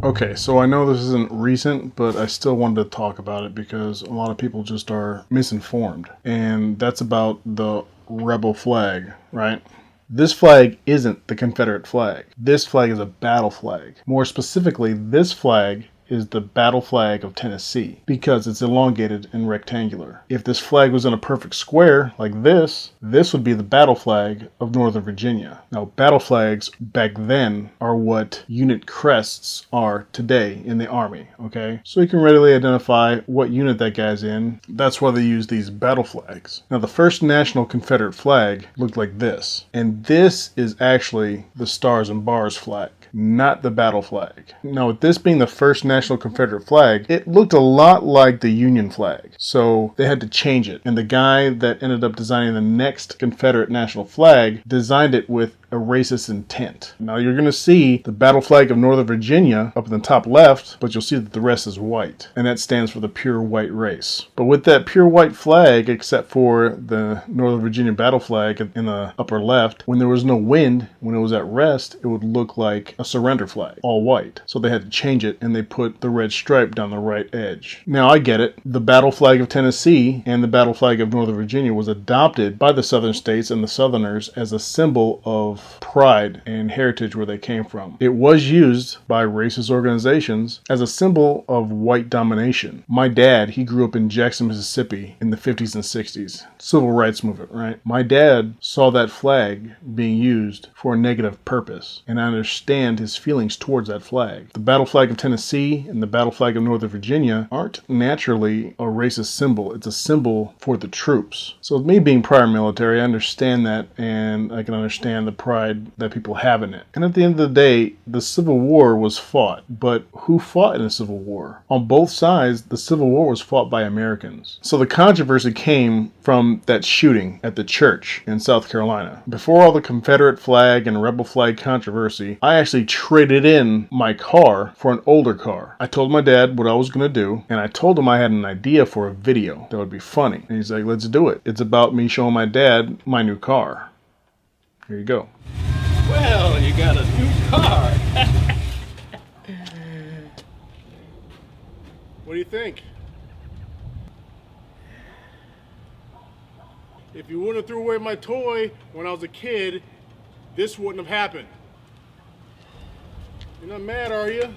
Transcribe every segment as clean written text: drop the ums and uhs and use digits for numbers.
Okay, so I know this isn't recent, but I still wanted to talk about it because a lot of people just are misinformed. And that's about the rebel flag, right? This flag isn't the Confederate flag. This flag is a battle flag. More specifically, this flag is the battle flag of Tennessee because it's elongated and rectangular. If this flag was in a perfect square like this would be the battle flag of Northern Virginia. Now, battle flags back then are what unit crests are today in the Army, okay? So you can readily identify what unit that guy's in. That's why they use these battle flags. Now, the first national Confederate flag looked like this, and this is actually the Stars and Bars flag, not the battle flag. Now, with this being the first national Confederate flag, it looked a lot like the Union flag. So they had to change it. And the guy that ended up designing the next Confederate national flag designed it with a racist intent. Now you're going to see the battle flag of Northern Virginia up in the top left, but you'll see that the rest is white. And that stands for the pure white race. But with that pure white flag, except for the Northern Virginia battle flag in the upper left, when there was no wind, when it was at rest, it would look like a surrender flag, all white. So they had to change it, and they put the red stripe down the right edge. Now I get it. The battle flag of Tennessee and the battle flag of Northern Virginia was adopted by the southern states and the southerners as a symbol of pride and heritage where they came from. It was used by racist organizations as a symbol of white domination. My dad, he grew up in Jackson, Mississippi in the 50s and 60s. Civil rights movement, right? My dad saw that flag being used for a negative purpose, and I understand his feelings towards that flag. The battle flag of Tennessee and the battle flag of Northern Virginia aren't naturally a racist symbol. It's a symbol for the troops. So with me being prior military, I understand that, and I can understand the pride that people have in it. And at the end of the day, the Civil War was fought. But who fought in the Civil War? On both sides, the Civil War was fought by Americans. So the controversy came from that shooting at the church in South Carolina. Before all the Confederate flag and rebel flag controversy, I actually traded in my car for an older car. I told my dad what I was going to do, and I told him I had an idea for a video that would be funny. And he's like, let's do it. It's about me showing my dad my new car. Here you go. Well, you got a new car. What do you think? If you wouldn't have threw away my toy when I was a kid, this wouldn't have happened. You're not mad, are you?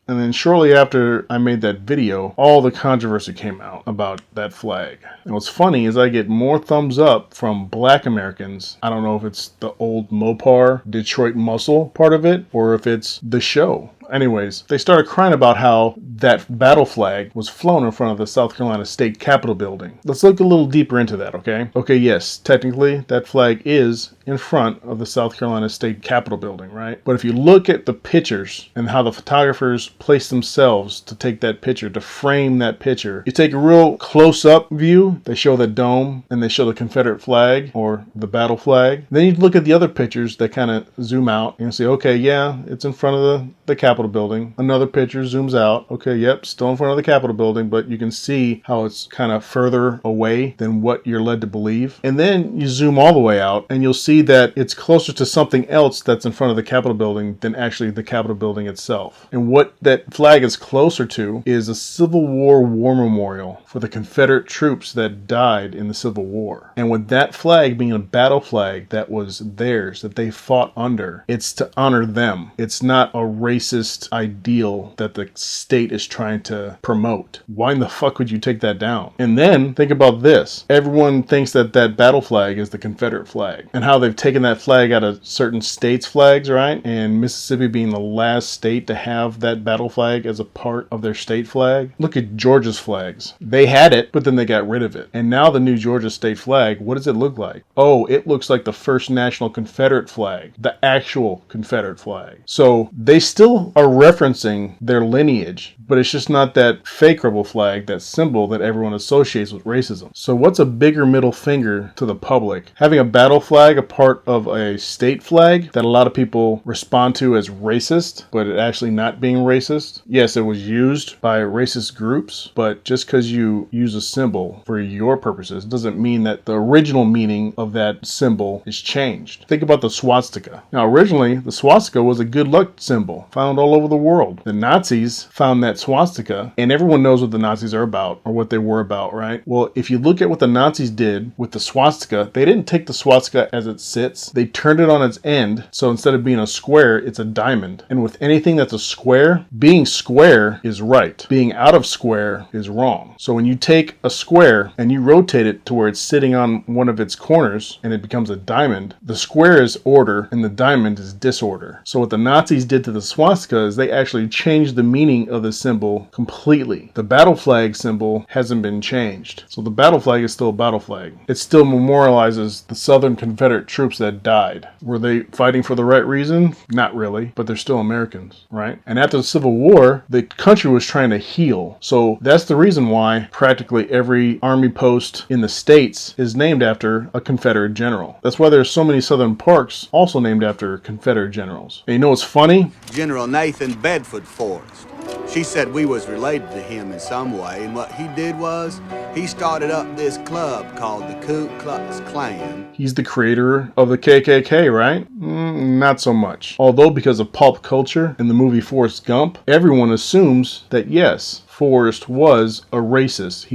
And then shortly after I made that video, all the controversy came out about that flag. And what's funny is I get more thumbs up from black Americans. I don't know if it's the old Mopar, Detroit Muscle part of it, or if it's the show. Anyways, they started crying about how that battle flag was flown in front of the South Carolina State Capitol building. Let's look a little deeper into that, okay? Okay, yes, technically that flag is in front of the South Carolina State Capitol building, right? But if you look at the pictures and how the photographers placed themselves to take that picture, to frame that picture, you take a real close-up view, they show the dome and they show the Confederate flag or the battle flag. Then you look at the other pictures that kind of zoom out and say, okay, yeah, it's in front of the Capitol building. Another picture zooms out. Okay, yep, still in front of the Capitol building, but you can see how it's kind of further away than what you're led to believe. And then you zoom all the way out and you'll see that it's closer to something else that's in front of the Capitol building than actually the Capitol building itself. And what that flag is closer to is a Civil War war memorial for the Confederate troops that died in the Civil War. And with that flag being a battle flag that was theirs, that they fought under, it's to honor them. It's not a racist ideal that the state is trying to promote. Why in the fuck would you take that down? And then think about this. Everyone thinks that that battle flag is the Confederate flag and how they've taken that flag out of certain states' flags, right? And Mississippi being the last state to have that battle flag as a part of their state flag. Look at Georgia's flags. They had it, but then they got rid of it. And now the new Georgia state flag, what does it look like? Oh, it looks like the first national Confederate flag, the actual Confederate flag. So they still are referencing their lineage, but it's just not that fake rebel flag, that symbol that everyone associates with racism. So what's a bigger middle finger to the public? Having a battle flag a part of a state flag that a lot of people respond to as racist, but it actually not being racist? Yes, it was used by racist groups, but just because you use a symbol for your purposes doesn't mean that the original meaning of that symbol is changed. Think about the swastika. Now, originally, the swastika was a good luck symbol found all over the world. The Nazis found that swastika, and everyone knows what the Nazis are about, or what they were about, right? Well, if you look at what the Nazis did with the swastika, they didn't take the swastika as it sits. They turned it on its end, so instead of being a square, it's a diamond. And with anything that's a square, being square is right. Being out of square is wrong. So when you take a square and you rotate it to where it's sitting on one of its corners and it becomes a diamond, the square is order and the diamond is disorder. So what the Nazis did to the swastika is they actually changed the meaning of the symbol completely. The battle flag symbol hasn't been changed. So the battle flag is still a battle flag. It still memorializes the Southern Confederate troops that died. Were they fighting for the right reason? Not really, but they're still Americans, right? And after the Civil War, the country was trying to heal. So that's the reason why practically every army post in the States is named after a Confederate general. That's why there's so many Southern parks also named after Confederate generals. And you know what's funny? General Nathan Bedford Forrest. She said we was related to him in some way, and what he did was he started up this club called the Ku Klux Klan. He's the creator of the KKK, right? Not so much. Although because of pulp culture and the movie Forrest Gump, everyone assumes that yes, Forrest was a racist.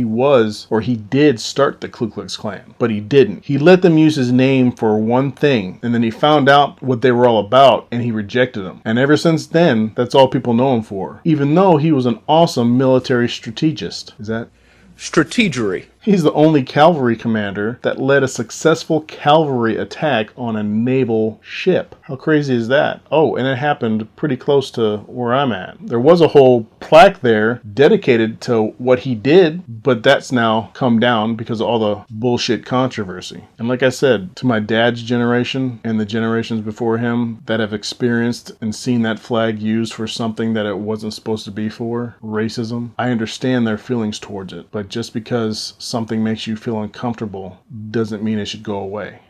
He did start the Ku Klux Klan, but he didn't. He let them use his name for one thing, and then he found out what they were all about, and he rejected them. And ever since then, that's all people know him for, even though he was an awesome military strategist. Is that? Strategery. He's the only cavalry commander that led a successful cavalry attack on a naval ship. How crazy is that? Oh, and it happened pretty close to where I'm at. There was a whole plaque there dedicated to what he did, but that's now come down because of all the bullshit controversy. And like I said, to my dad's generation and the generations before him that have experienced and seen that flag used for something that it wasn't supposed to be for, racism, I understand their feelings towards it. But just because something makes you feel uncomfortable doesn't mean it should go away.